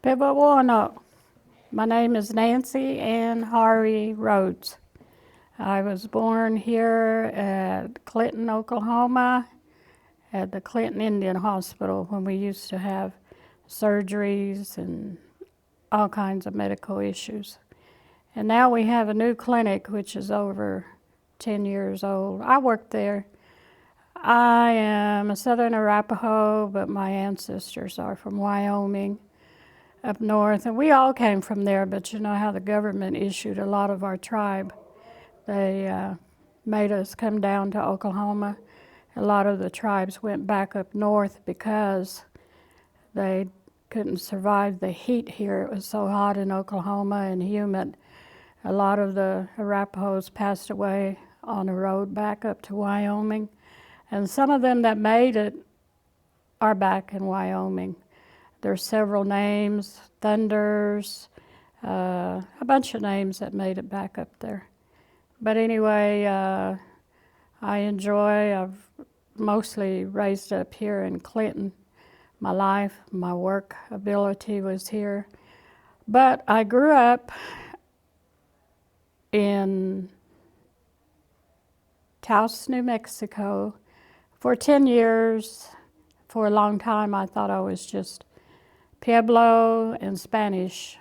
Pivawana. My name is Nancy Rhodes. I was born here at Clinton, Oklahoma, at the Clinton Indian Hospital when we used to have surgeries and all kinds of medical issues. And now we have a new clinic which is over 10 years old. I worked there. I am a Southern Arapaho, but my ancestors are from Wyoming, up north, and we all came from there, but you know how the government issued a lot of our tribe. They made us come down to Oklahoma. A lot of the tribes went back up north because they couldn't survive the heat here. It was so hot in Oklahoma and humid. A lot of the Arapahos passed away on the road back up to Wyoming, and some of them that made it are back in Wyoming. There's several names, Thunders, a bunch of names that made it back up there. But anyway, I've mostly raised up here in Clinton. My life, my work ability was here. But I grew up in Taos, New Mexico for 10 years. For a long time, I thought I was just Pueblo and Spanish.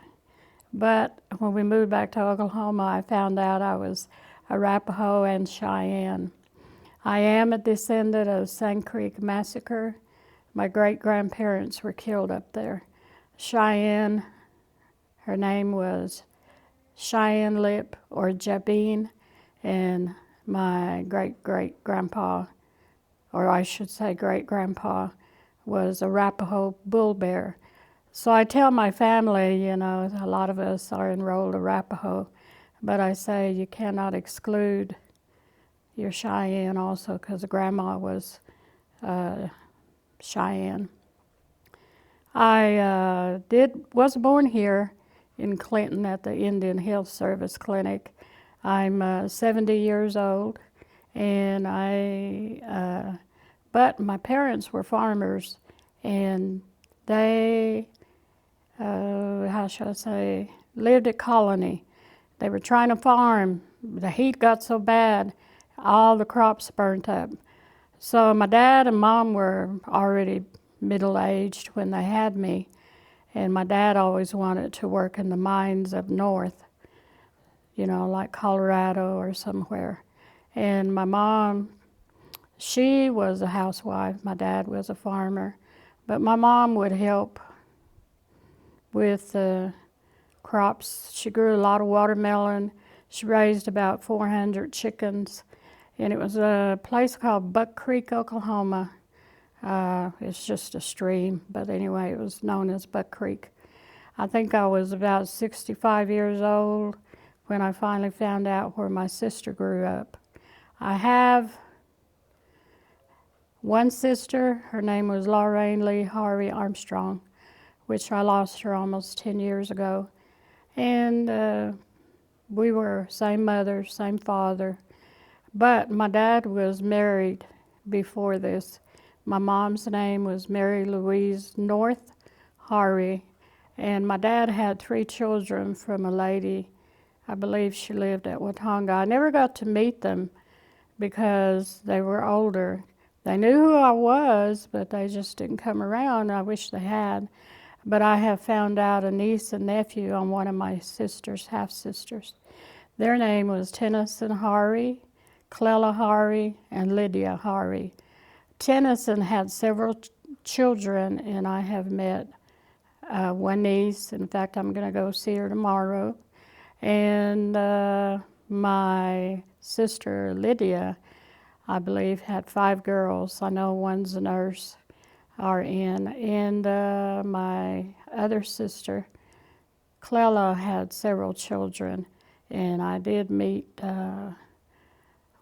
But when we moved back to Oklahoma, I found out I was Arapaho and Cheyenne. I am a descendant of Sand Creek Massacre. My great-grandparents were killed up there. Cheyenne, her name was Cheyenne Lip or Jabine, and my great-great-grandpa, or I should say great-grandpa, was Arapaho Bull Bear. So I tell my family, you know, a lot of us are enrolled Arapaho, but I say you cannot exclude your Cheyenne also, because Grandma was Cheyenne. I was born here in Clinton at the Indian Health Service Clinic. I'm 70 years old, and but my parents were farmers, and they, lived at Colony. They were trying to farm. The heat got so bad, all the crops burnt up. So my dad and mom were already middle-aged when they had me, and my dad always wanted to work in the mines up north, you know, like Colorado or somewhere. And my mom, she was a housewife. My dad was a farmer, but my mom would help with the crops. She grew a lot of watermelon. She raised about 400 chickens, and it was a place called Buck Creek, Oklahoma. It's just a stream, but anyway, it was known as Buck Creek. I think I was about 65 years old when I finally found out where my sister grew up. I have one sister. Her name was Lorraine Lee Harvey Armstrong, which I lost her almost 10 years ago. And we were same mother, same father. But my dad was married before this. My mom's name was Mary Louise North Harvey, and my dad had 3 children from a lady. I believe she lived at Watonga. I never got to meet them because they were older. They knew who I was, but they just didn't come around. I wish they had. But I have found out a niece and nephew on one of my sisters, half-sisters. Their name was Tennyson Harvey, Clela Harvey, and Lydia Harvey. Tennyson had several children, and I have met one niece. In fact, I'm going to go see her tomorrow. And my sister, Lydia, I believe, had 5 girls. I know one's a nurse, RN. And my other sister, Clela, had several children. And I did meet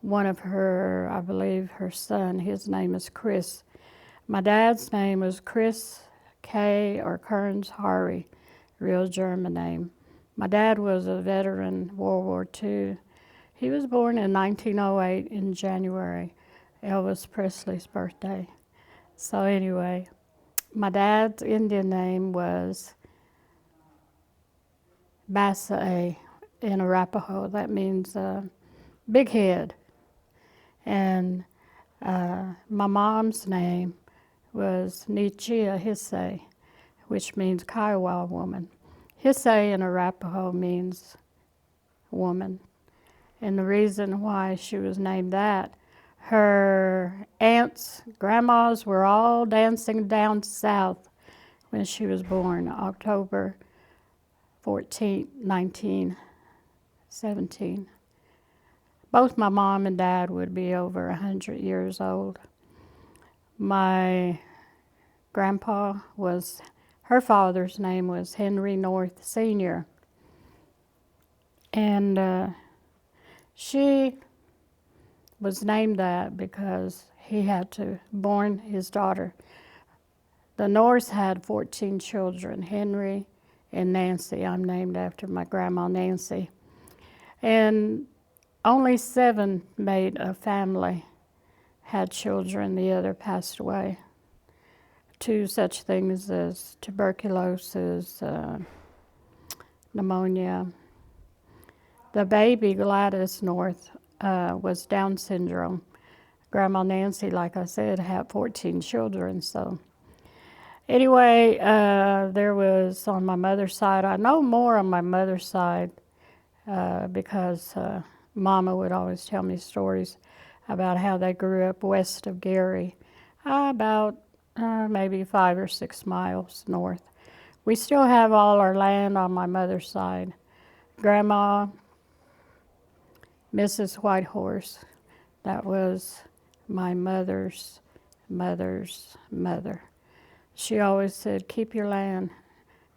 one of her, I believe her son, his name is Chris. My dad's name was Chris K. or Kearns Harvey, real German name. My dad was a veteran, World War II. He was born in 1908 in January, Elvis Presley's birthday. So anyway, my dad's Indian name was Basa in Arapaho. That means big head. And my mom's name was Nichia Hisse, which means Kiowa woman. Hisse in Arapaho means woman. And the reason why she was named that, her aunts, grandmas were all dancing down south when she was born, October 14, 1917. Both my mom and dad would be over 100 years old. My grandpa was, her father's name was Henry North Sr. And she was named that because he had to born his daughter. The Norths had 14 children, Henry and Nancy. I'm named after my grandma Nancy. And only 7 made a family, had children, the other passed away to such things as tuberculosis, pneumonia. The baby, Gladys North, was Down syndrome. Grandma Nancy, like I said, had 14 children. So anyway, there was on my mother's side, I know more on my mother's side because Mama would always tell me stories about how they grew up west of Gary, about maybe 5 or 6 miles north. We still have all our land on my mother's side. Grandma, Mrs. Whitehorse, that was my mother's mother's mother. She always said, keep your land.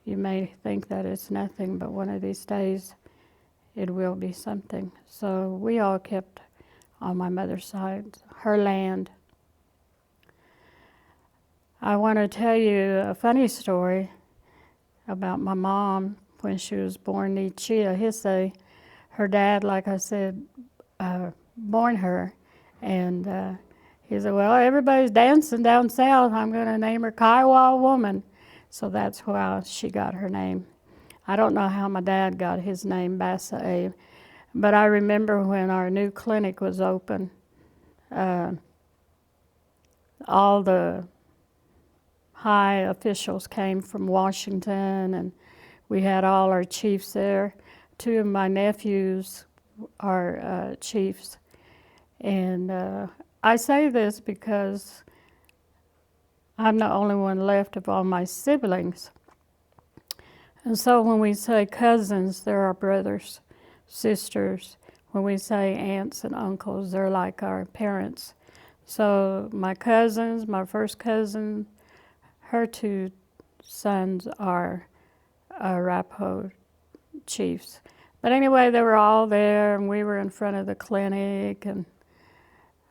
You may think that it's nothing, but one of these days it will be something. So we all kept on my mother's side her land. I want to tell you a funny story about my mom when she was born, Nichia Hisse. Her dad, like I said, born her, and he said, well, everybody's dancing down south. I'm going to name her Kiowa woman. So that's why she got her name. I don't know how my dad got his name, Bassa, but I remember when our new clinic was open, all the high officials came from Washington, and we had all our chiefs there. 2 of my nephews are chiefs. And I say this because I'm the only one left of all my siblings. And so when we say cousins, they're our brothers, sisters. When we say aunts and uncles, they're like our parents. So my cousins, my first cousin, her 2 sons are Arapaho chiefs. But anyway, they were all there, and we were in front of the clinic, and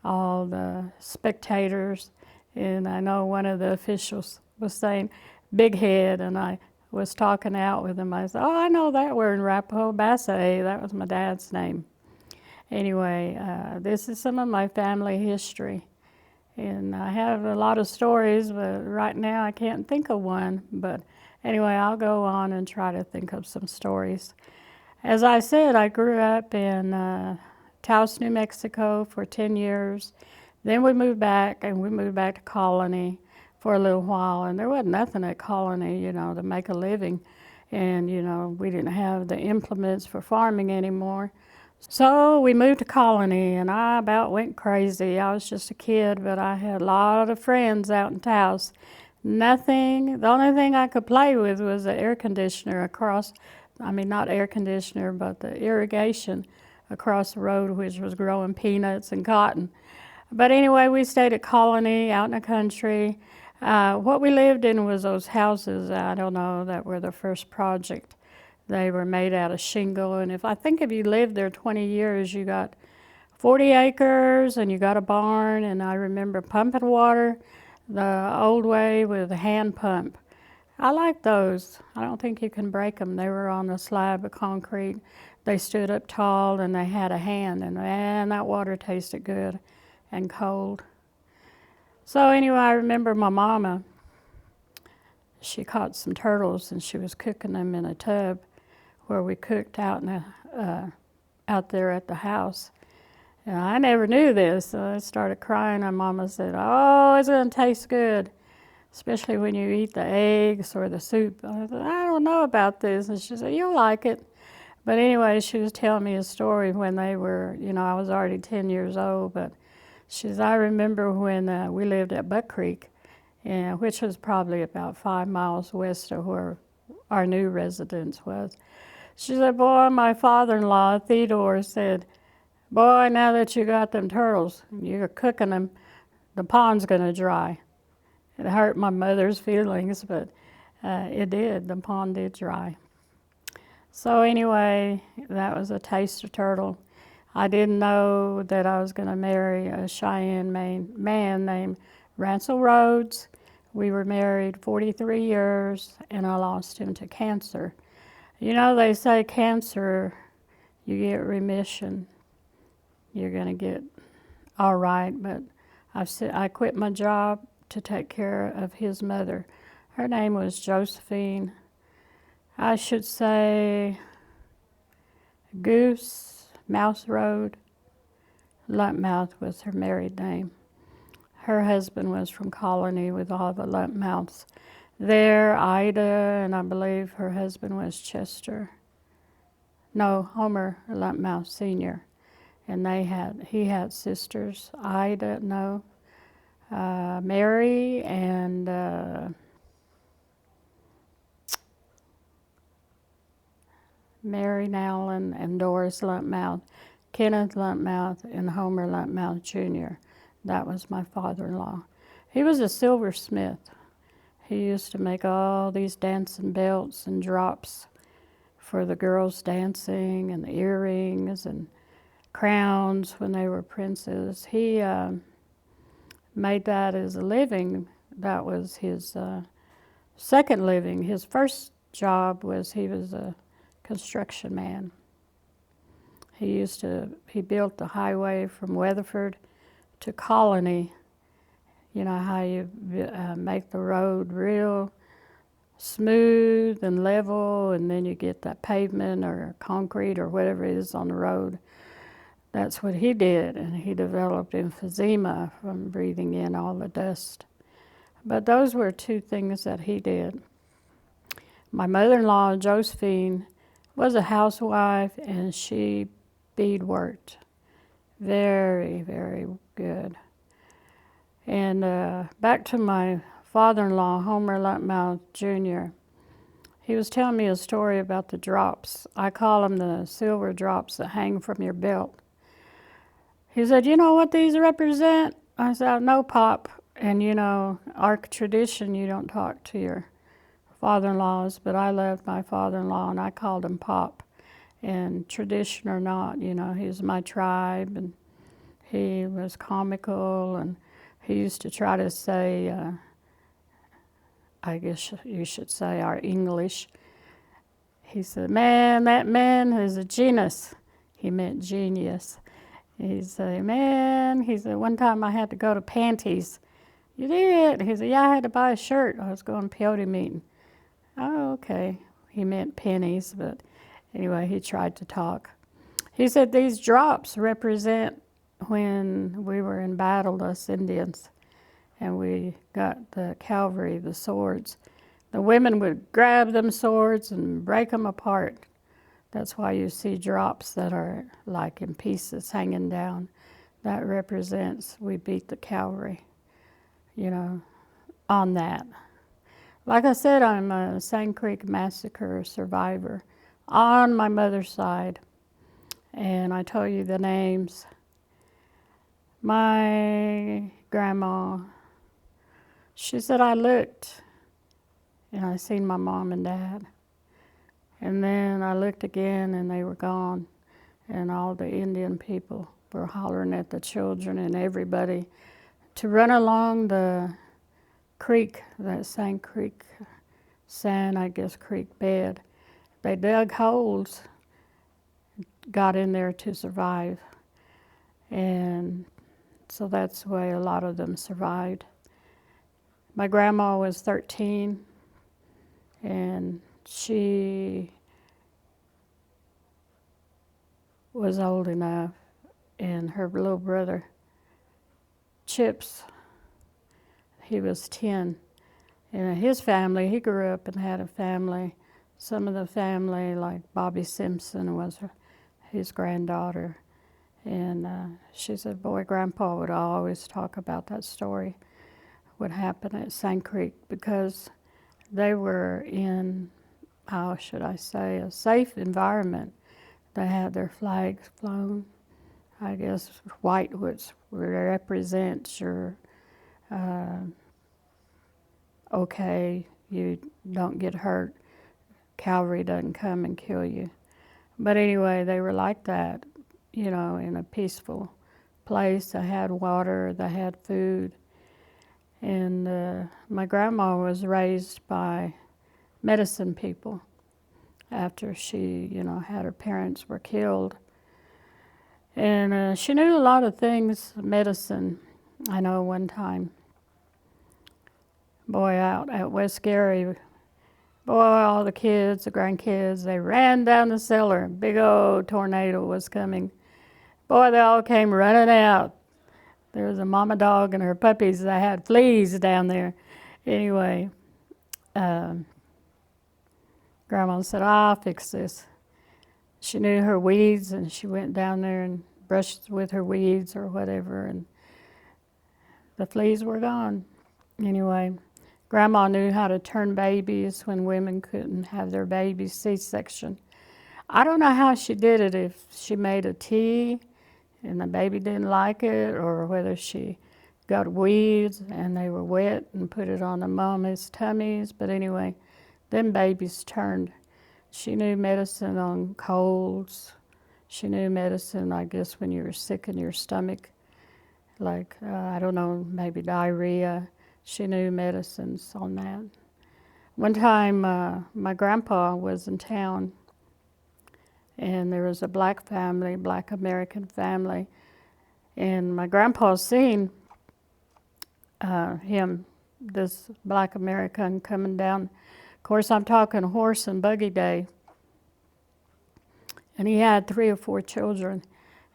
all the spectators. And I know one of the officials was saying, big head, and I was talking out with him. I said, oh, I know that word in Arapaho, Bassa. That was my dad's name. Anyway, this is some of my family history. And I have a lot of stories, but right now I can't think of one. But anyway, I'll go on and try to think of some stories. As I said, I grew up in Taos, New Mexico for 10 years. Then we moved back, and we moved back to Colony for a little while. And there wasn't nothing at Colony, to make a living. And, we didn't have the implements for farming anymore. So we moved to Colony, and I about went crazy. I was just a kid, but I had a lot of friends out in Taos. The only thing I could play with was the air conditioner not air conditioner, but the irrigation across the road, which was growing peanuts and cotton. But anyway, we stayed at Colony out in the country. What we lived in was those houses, that were the first project. They were made out of shingle, and if you lived there 20 years, you got 40 acres, and you got a barn, and I remember pumping water the old way with a hand pump. I like those. I don't think you can break them. They were on a slab of concrete. They stood up tall, and they had a hand, and man, that water tasted good and cold. So anyway, I remember my mama, she caught some turtles, and she was cooking them in a tub where we cooked out there at the house. And I never knew this, so I started crying, and Mama said, "Oh, it's gonna taste good, especially when you eat the eggs or the soup." I said, "I don't know about this," and she said, "You'll like it." But anyway, she was telling me a story when they were, I was already 10 years old, but she says, "I remember when we lived at Buck Creek, which was probably about 5 miles west of where our new residence was." She said, "Boy, my father-in-law, Theodore, said, 'Boy, now that you got them turtles, you're cooking them, the pond's going to dry.'" It hurt my mother's feelings, but it did. The pond did dry. So anyway, that was a taste of turtle. I didn't know that I was going to marry a Cheyenne man named Nancy Rhodes. We were married 43 years, and I lost him to cancer. They say cancer, you get remission. You're going to get all right, but I quit my job to take care of his mother. Her name was Josephine. I should say Goose, Mouse Road, Lumpmouth was her married name. Her husband was from Colony with all the Lumpmouths there, Ida, and I believe her husband was Chester. No, Homer Lumpmouth Sr. And he had sisters, Ida, Mary, and Mary Nowlin and Doris Lumpmouth, Kenneth Lumpmouth, and Homer Lumpmouth Jr. That was my father-in-law. He was a silversmith. He used to make all these dancing belts and drops for the girls dancing, and the earrings and crowns when they were princes. He made that as a living. That was his second living. His first job was he was a construction man. He built the highway from Weatherford to Colony. You know how you make the road real smooth and level, and then you get that pavement or concrete or whatever it is on the road. That's what he did, and he developed emphysema from breathing in all the dust. But those were two things that he did. My mother-in-law, Josephine, was a housewife, and she beadworked. Very, very good. And back to my father-in-law, Homer Lumpmouth Jr., he was telling me a story about the drops. I call them the silver drops that hang from your belt. He said, "You know what these represent?" I said, "No, Pop." And our tradition, you don't talk to your father-in-laws, but I loved my father-in-law, and I called him Pop. And tradition or not, he was my tribe, and he was comical, and he used to try to say, I guess you should say our English. He said, "Man, that man is a genius." He meant genius. He said, "Man," he said, "one time I had to go to Panties." "You did?" He said, "Yeah, I had to buy a shirt. I was going to peyote meeting." "Oh, okay." He meant pennies, but anyway, he tried to talk. He said these drops represent when we were in battle, us Indians, and we got the cavalry, the swords. The women would grab them swords and break them apart. That's why you see drops that are like in pieces hanging down. That represents we beat the cavalry, on that. Like I said, I'm a Sand Creek Massacre survivor on my mother's side. And I told you the names. My grandma, she said I looked, and I seen my mom and dad. And then I looked again, and they were gone. And all the Indian people were hollering at the children and everybody to run along the creek, that Sand Creek, creek bed. They dug holes, got in there to survive. And so that's the way a lot of them survived. My grandma was 13, and she was old enough, and her little brother, Chips, he was 10. And his family, he grew up and had a family. Some of the family, like Bobby Simpson was his granddaughter. And she said, boy, Grandpa would always talk about that story, what happened at St. Creek, because they were in, how should I say, a safe environment. They had their flags flown. I guess white, which represents your okay, you don't get hurt. Cavalry doesn't come and kill you. But anyway, they were like that, you know, in a peaceful place. They had water, they had food. And my grandma was raised by medicine people after she, you know, had her parents were killed. And she knew a lot of things, medicine. I know one time, boy, out at West Gary, boy, all the kids, the grandkids, they ran down the cellar. A big old tornado was coming. Boy, they all came running out. There was a mama dog and her puppies that had fleas down there. Anyway, Grandma said, I'll fix this. She knew her weeds, and she went down there and brushed with her weeds or whatever, and the fleas were gone. Anyway, Grandma knew how to turn babies when women couldn't have their babies C-section. I don't know how she did it, if she made a tea and the baby didn't like it, or whether she got weeds and they were wet and put it on the mama's tummies. But anyway, them babies turned. She knew medicine on colds. She knew medicine, I guess, when you were sick in your stomach, like, I don't know, maybe diarrhea. She knew medicines on that. One time, my grandpa was in town, and there was a black family, black American family, and my grandpa seen him, this black American, coming down. Of course, I'm talking horse and buggy day, and he had 3 or 4 children,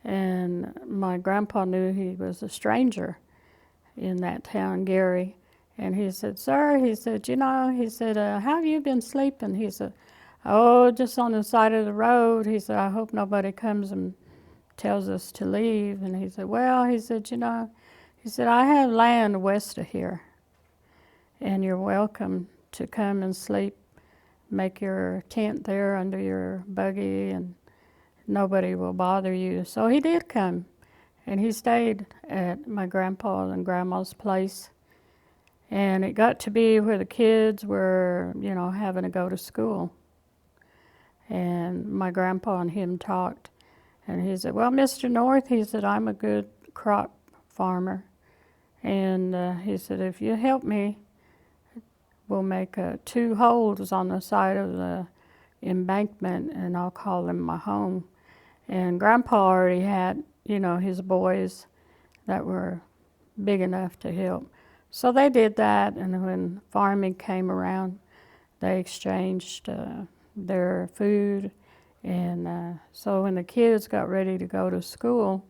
and my grandpa knew he was a stranger in that town, Gary, and he said, sir, he said, you know, he said, how have you been sleeping? He said, oh, just on the side of the road. He said, I hope nobody comes and tells us to leave. And he said, well, he said, you know, he said, I have land west of here, and you're welcome to come and sleep, make your tent there under your buggy, and nobody will bother you. So he did come, and he stayed at my grandpa and grandma's place. And it got to be where the kids were, you know, having to go to school. And my grandpa and him talked, and he said, well, Mr. North, he said, I'm a good crop farmer. And he said, if you help me, we'll make 2 holes on the side of the embankment, and I'll call them my home. And Grandpa already had, you know, his boys that were big enough to help. So they did that, and when farming came around, they exchanged their food. And so when the kids got ready to go to school,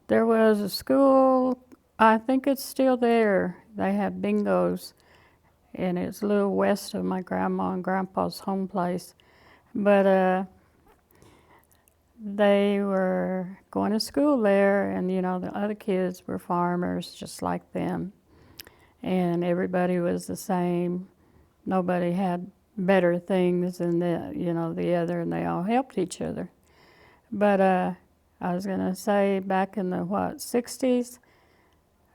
there was a school, I think it's still there. They had bingos, and it's a little west of my grandma and grandpa's home place. But they were going to school there, and you know, the other kids were farmers just like them. And everybody was the same. Nobody had better things than the other, and they all helped each other. But I was gonna say, back in the 60s,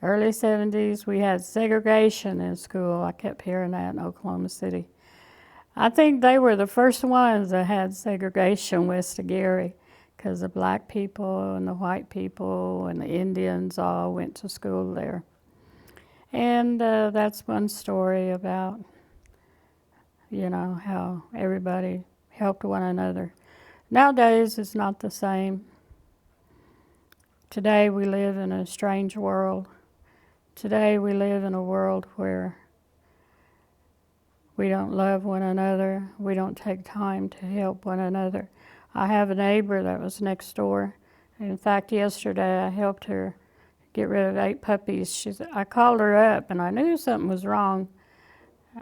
early 70s, we had segregation in school. I kept hearing that in Oklahoma City. I think they were the first ones that had segregation west of Gary, because the black people and the white people and the Indians all went to school there. And that's one story about, you know, how everybody helped one another. Nowadays, it's not the same. Today, we live in a strange world. Today, we live in a world where we don't love one another. We don't take time to help one another. I have a neighbor that was next door. In fact, yesterday I helped her get rid of 8 puppies. I called her up and I knew something was wrong.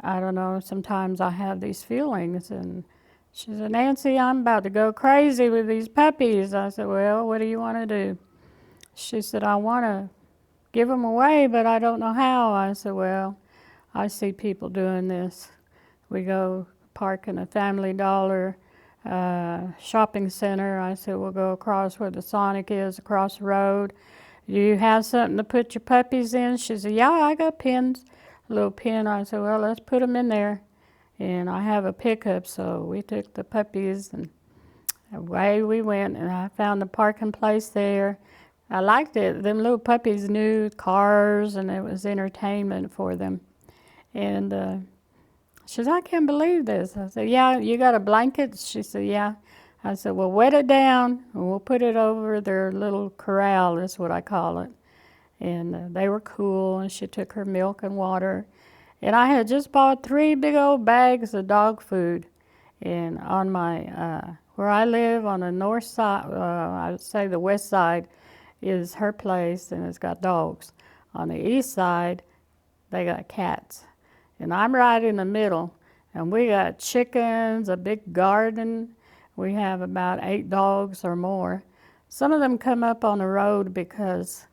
I don't know, sometimes I have these feelings. And she said, Nancy, I'm about to go crazy with these puppies. I said, well, what do you want to do? She said, I want to give them away, but I don't know how. I said, well, I see people doing this. We go park in a Family Dollar shopping center. I said, we'll go across where the Sonic is, across the road. Do you have something to put your puppies in? She said, yeah, I got pins. A little pin. I said, well, let's put them in there. And I have a pickup, so we took the puppies and away we went. And I found the parking place there. I liked it. Them little puppies knew cars, and it was entertainment for them. And she said, I can't believe this. I said, yeah, you got a blanket? She said, yeah. I said, well, wet it down, and we'll put it over their little corral, is what I call it. And they were cool, and she took her milk and water. And I had just bought 3 big old bags of dog food. And on where I live on the north side, I would say the west side, is her place, and it's got dogs. On the east side, they got cats. And I'm right in the middle, and we got chickens, a big garden. We have about 8 dogs or more. Some of them come up on the road because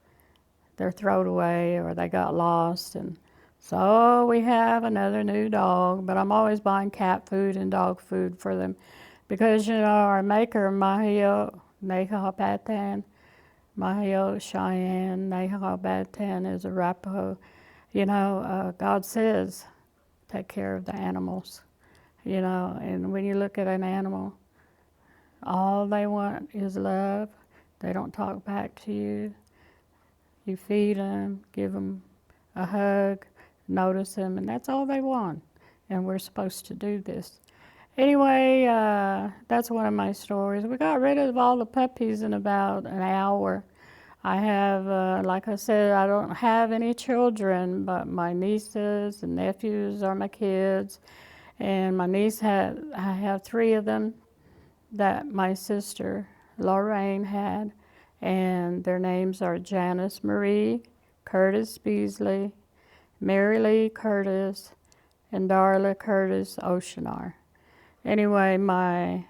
they're thrown away or they got lost, and so we have another new dog. But I'm always buying cat food and dog food for them because, you know, our maker, Mahio, Nehapatan, Mahio, Cheyenne, Nehapatan is Arapaho. You know, God says, take care of the animals, you know, and when you look at an animal, all they want is love. They don't talk back to you. You feed them, give them a hug, notice them, and that's all they want. And we're supposed to do this. Anyway, that's one of my stories. We got rid of all the puppies in about an hour. I have, like I said, I don't have any children, but my nieces and nephews are my kids. And I have 3 of them that my sister Lorraine had. And their names are Janice Marie, Curtis Beasley, Mary Lee Curtis, and Darla Curtis Oceanar. Anyway, my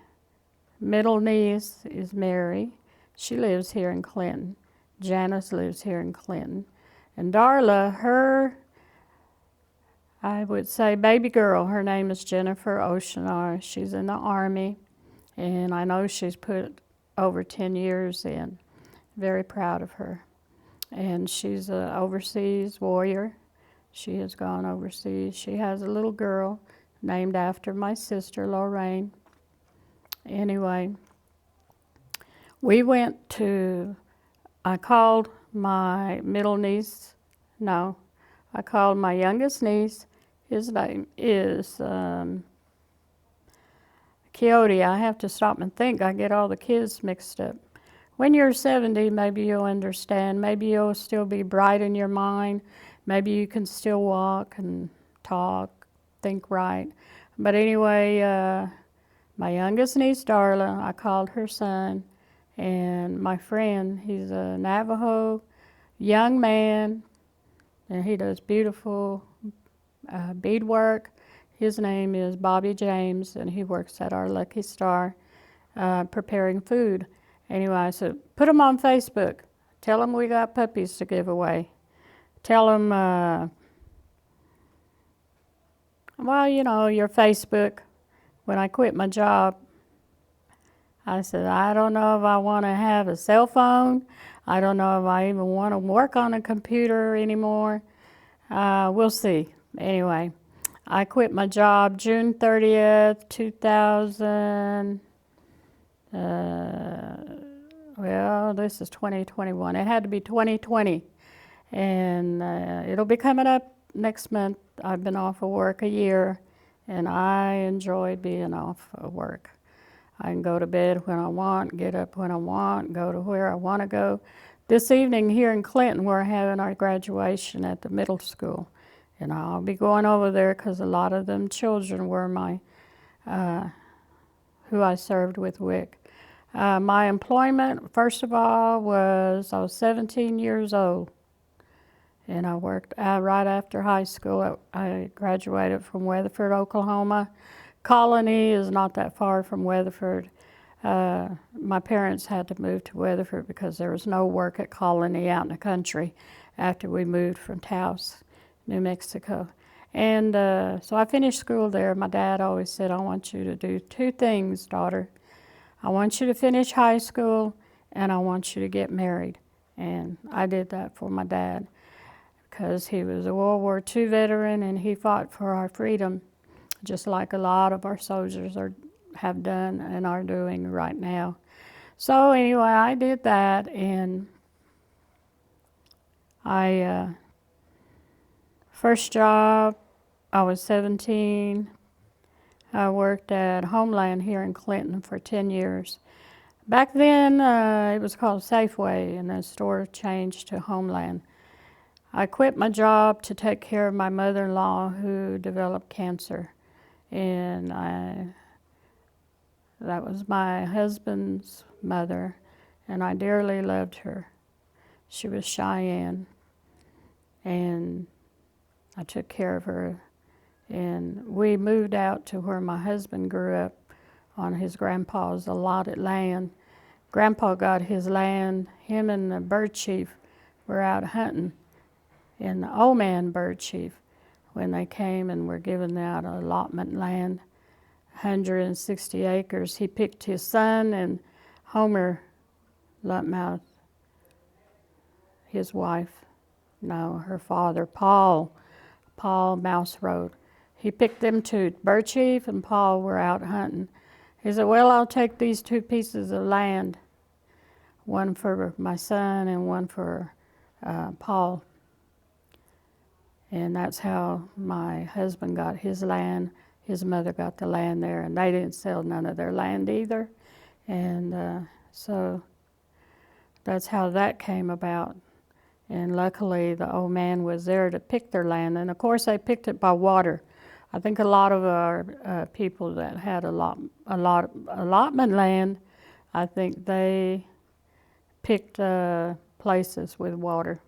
middle niece is Mary. She lives here in Clinton. Janice lives here in Clinton. And Darla, I would say baby girl, her name is Jennifer Oceanar. She's in the Army, and I know she's put over 10 years in. Very proud of her. And she's an overseas warrior. She has gone overseas. She has a little girl named after my sister, Lorraine. Anyway, I called my middle niece, I called my youngest niece. His name is Coyote. I have to stop and think. I get all the kids mixed up. When you're 70, maybe you'll understand. Maybe you'll still be bright in your mind. Maybe you can still walk and talk, think right. But anyway, my youngest niece, Darla, I called her son. And my friend, he's a Navajo young man, and he does beautiful beadwork. His name is Bobby James, and he works at our Lucky Star preparing food. Anyway, I said, put them on Facebook. Tell them we got puppies to give away. Tell them, well, you know, your Facebook. When I quit my job, I said, I don't know if I want to have a cell phone. I don't know if I even want to work on a computer anymore. We'll see. Anyway, I quit my job June 30th, 2000. Well, this is 2021. It had to be 2020. And it'll be coming up next month. I've been off of work a year, and I enjoy being off of work. I can go to bed when I want, get up when I want, go to where I want to go. This evening here in Clinton, we're having our graduation at the middle school. And I'll be going over there because a lot of them children were who I served with WIC. My employment, first of all, I was 17 years old, and I worked right after high school. I graduated from Weatherford, Oklahoma. Colony is not that far from Weatherford. My parents had to move to Weatherford because there was no work at Colony out in the country after we moved from Taos, New Mexico. And so I finished school there. My dad always said, I want you to do two things, daughter. I want you to finish high school, and I want you to get married. And I did that for my dad because he was a World War II veteran, and he fought for our freedom, just like a lot of our soldiers have done and are doing right now. So anyway, I did that, and first job, I was 17. I worked at Homeland here in Clinton for 10 years. Back then, it was called Safeway, and the store changed to Homeland. I quit my job to take care of my mother-in-law who developed cancer, and that was my husband's mother, and I dearly loved her. She was Cheyenne, and I took care of her. And we moved out to where my husband grew up on his grandpa's allotted land. Grandpa got his land. Him and the bird chief were out hunting, and the old man bird chief, when they came and were giving out allotment land, 160 acres, he picked his son and Homer Lutmouth, his wife, no, her father, Paul Mouse Road. He picked them two. Bird Chief and Paul were out hunting. He said, well, I'll take these two pieces of land, one for my son and one for Paul. And that's how my husband got his land. His mother got the land there, and they didn't sell none of their land either. And so that's how that came about. And luckily, the old man was there to pick their land. And of course, they picked it by water. I think a lot of our people that had allotment land, I think they picked places with water.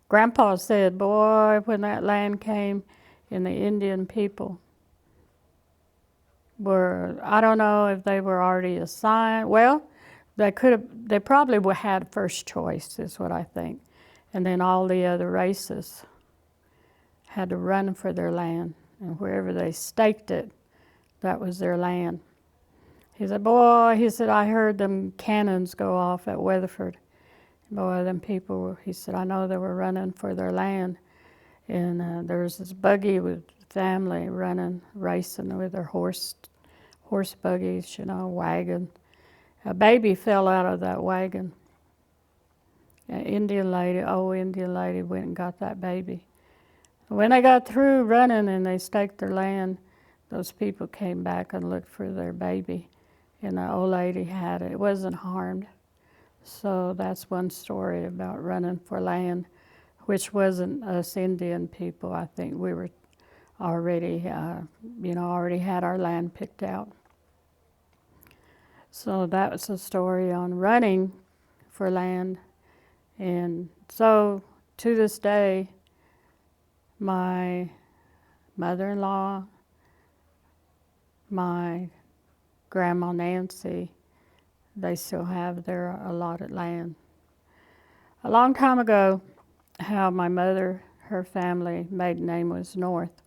Grandpa said, boy, when that land came, and the Indian people were, I don't know if they were already assigned. Well, they probably had first choice, is what I think. And then all the other races had to run for their land. And wherever they staked it, that was their land. He said, boy, I heard them cannons go off at Weatherford. Boy, them people, he said, I know they were running for their land. And there was this buggy with family running, racing with their horse buggies, wagon. A baby fell out of that wagon. An Indian lady went and got that baby. When they got through running and they staked their land, those people came back and looked for their baby. And the old lady had it. It wasn't harmed. So that's one story about running for land, which wasn't us Indian people. I think we were already had our land picked out. So that was a story on running for land. And so to this day, my mother-in-law, my grandma Nancy, they still have their allotted land. A long time ago, how my mother, her family, maiden name was North.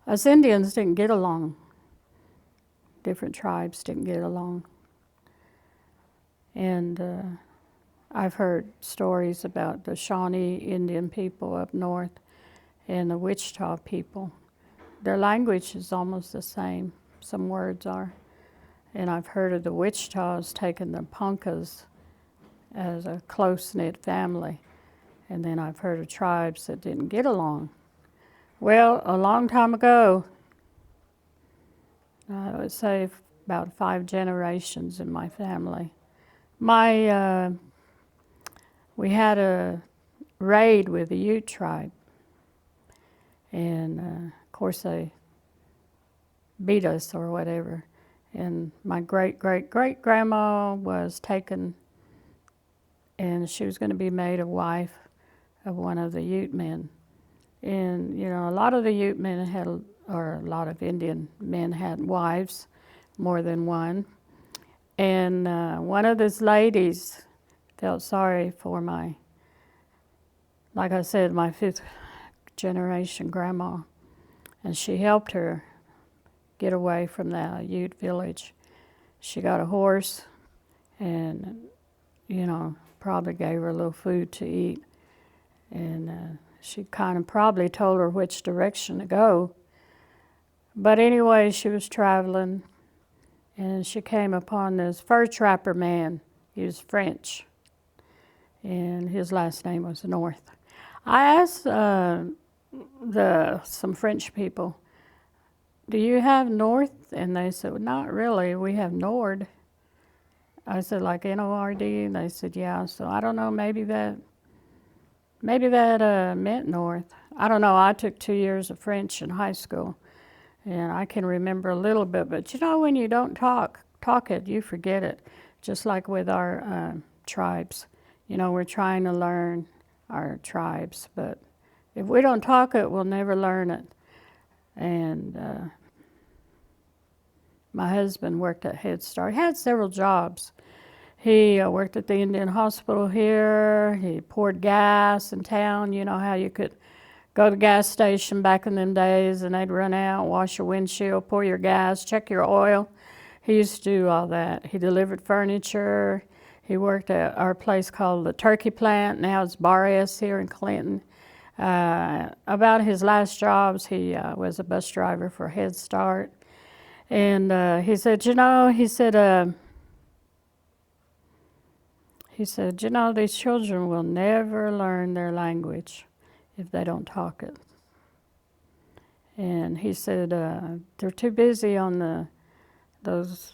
Us Indians didn't get along. Different tribes didn't get along. And I've heard stories about the Shawnee Indian people up north and the Wichita people. Their language is almost the same. Some words are. And I've heard of the Wichitas taking the Ponkas as a close-knit family. And then I've heard of tribes that didn't get along. Well, a long time ago, I would say about 5 generations in my family, we had a raid with the Ute tribe. And of course they beat us or whatever. And my great-great-great-grandma was taken, and she was going to be made a wife of one of the Ute men. And, you know, a lot of the Ute men had, or a lot of Indian men had wives, more than one. And one of these ladies felt sorry for like I said, my fifth generation grandma. And she helped her get away from that Ute village. She got a horse and, you know, probably gave her a little food to eat. And she kind of probably told her which direction to go. But anyway, she was traveling, and she came upon this fur trapper man. He was French, and his last name was North. I asked some French people, "Do you have North?" And they said, well, "Not really. We have Nord." I said, "Like N-O-R-D?" And they said, "Yeah." So I don't know. Maybe that meant North. I don't know. I took 2 years of French in high school, and I can remember a little bit. But you know, when you don't talk it, you forget it. Just like with our tribes. You know, we're trying to learn our tribes, but if we don't talk it, we'll never learn it. And my husband worked at Head Start. He had several jobs. He worked at the Indian hospital here. He poured gas in town. You know how you could go to the gas station back in them days and they'd run out, wash your windshield, pour your gas, check your oil. He used to do all that. He delivered furniture. He worked at our place called the Turkey Plant. Now it's Bar S here in Clinton. About his last jobs, he was a bus driver for Head Start. And he said, you know, these children will never learn their language if they don't talk it. And he said, they're too busy on those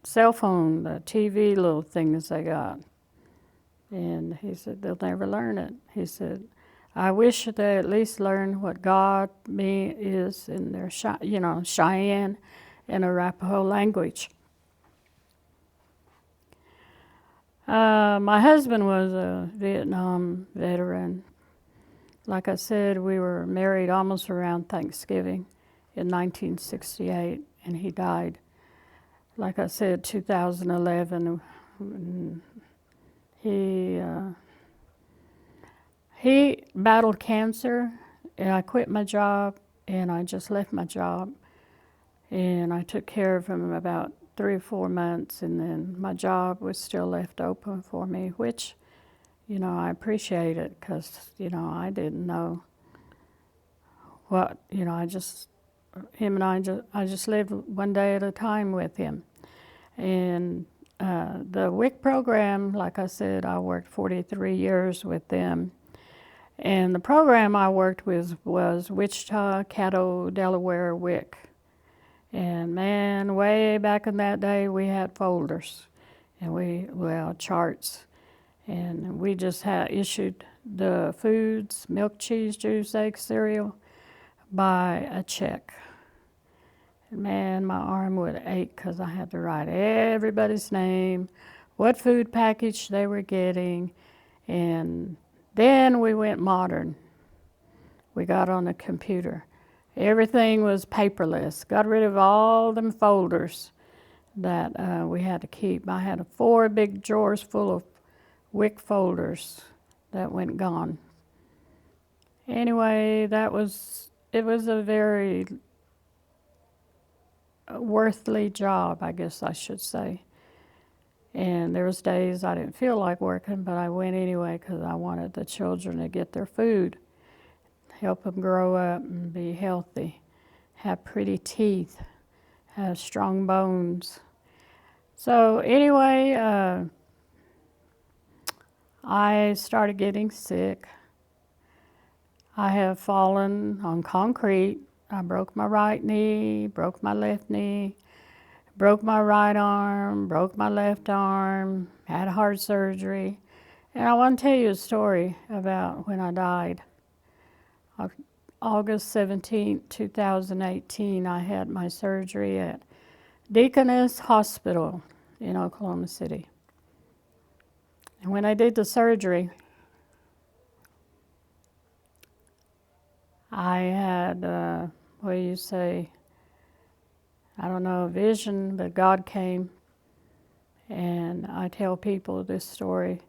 cell phone, the TV little things they got. And he said, they'll never learn it. He said, I wish they at least learn what God is in their, Cheyenne and Arapaho language. My husband was a Vietnam veteran. Like I said, we were married almost around Thanksgiving in 1968, and he died, like I said, 2011. He battled cancer, and I quit my job, and I just left my job. And I took care of him about 3 or 4 months, and then my job was still left open for me, which, you know, I appreciate it because, you know, I didn't know what, you know, I just lived one day at a time with him. And the WIC program, like I said, I worked 43 years with them. And the program I worked with was Wichita, Caddo, Delaware, WIC. And man, way back in that day, we had folders and charts. And we just issued the foods, milk, cheese, juice, egg, cereal, by a check. And man, my arm would ache because I had to write everybody's name, what food package they were getting. And then we went modern. We got on the computer. Everything was paperless. Got rid of all them folders that we had to keep. I had 4 big drawers full of WIC folders that went gone. Anyway, it was a very worthly job, I guess I should say. And there was days I didn't feel like working, but I went anyway because I wanted the children to get their food, help them grow up and be healthy, have pretty teeth, have strong bones. So anyway, I started getting sick. I have fallen on concrete. I broke my right knee, broke my left knee, broke my right arm, broke my left arm, had heart surgery. And I want to tell you a story about when I died. August 17, 2018, I had my surgery at Deaconess Hospital in Oklahoma City. And when I did the surgery, I had, what do you say, I don't know, a vision, but God came. And I tell people this story,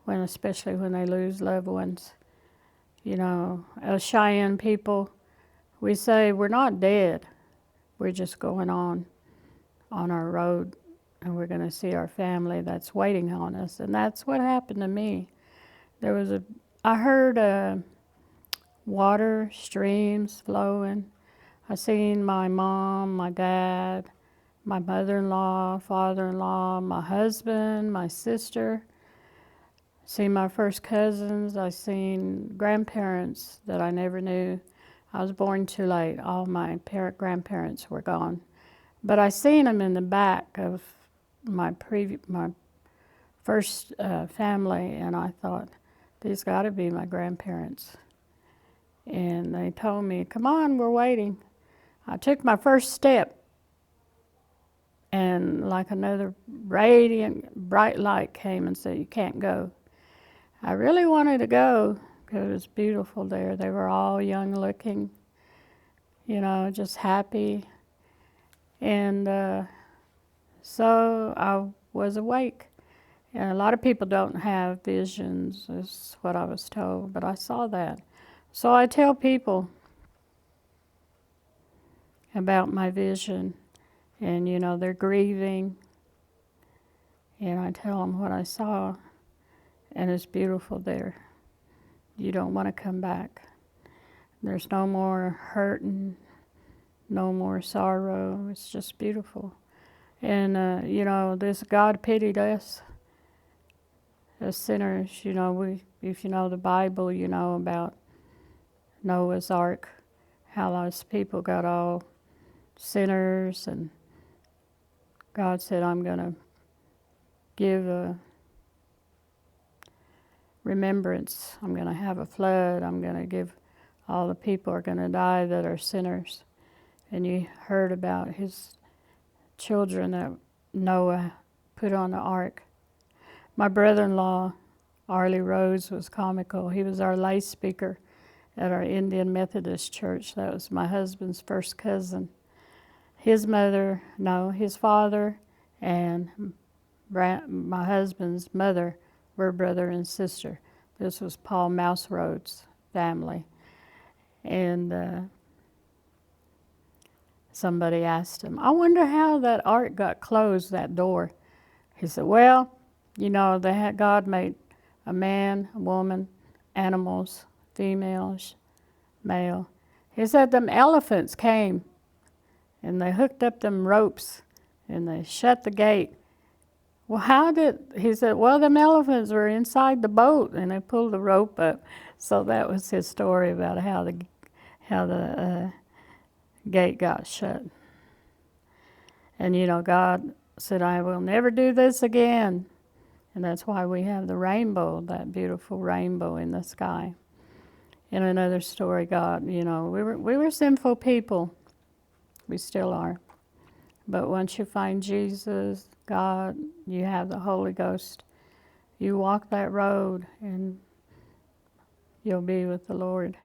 especially when they lose loved ones. You know, as Cheyenne people, we say we're not dead. We're just going on our road, and we're going to see our family that's waiting on us. And that's what happened to me. I heard water, streams flowing. I seen my mom, my dad, my mother-in-law, father-in-law, my husband, my sister. Seen my first cousins. I seen grandparents that I never knew. I was born too late. All my grandparents were gone. But I seen them in the back of my first family, and I thought, these got to be my grandparents. And they told me, come on, we're waiting. I took my first step, and like another radiant, bright light came and said, you can't go. I really wanted to go because it was beautiful there. They were all young looking, you know, just happy. And so I was awake. And a lot of people don't have visions, is what I was told, but I saw that. So I tell people about my vision, and you know, they're grieving, and I tell them what I saw, and it's beautiful there. You don't want to come back. There's no more hurting, no more sorrow. It's just beautiful. And you know, this God pitied us as sinners. You know, if you know the Bible, you know about Noah's Ark, how those people got all sinners, and God said, I'm going to give a remembrance. I'm going to have a flood. I'm going to give, all the people are going to die that are sinners. And you heard about his children that Noah put on the ark. My brother-in-law, Nancy Rhodes, was comical. He was our lay speaker at our Indian Methodist church. That was my husband's first cousin. His father and my husband's mother were brother and sister. This was Paul Mouse Rhodes' family. And somebody asked him, I wonder how that ark got closed, that door. He said, well, you know, God made a man, a woman, animals, females, male. He said them elephants came and they hooked up them ropes and they shut the gate. Well, he said, well, them elephants were inside the boat and they pulled the rope up. So that was his story about how the gate got shut. And you know, God said, I will never do this again. And that's why we have the rainbow, that beautiful rainbow in the sky. In another story, God, you know, we were sinful people. We still are. But once you find Jesus, God, you have the Holy Ghost. You walk that road and you'll be with the Lord.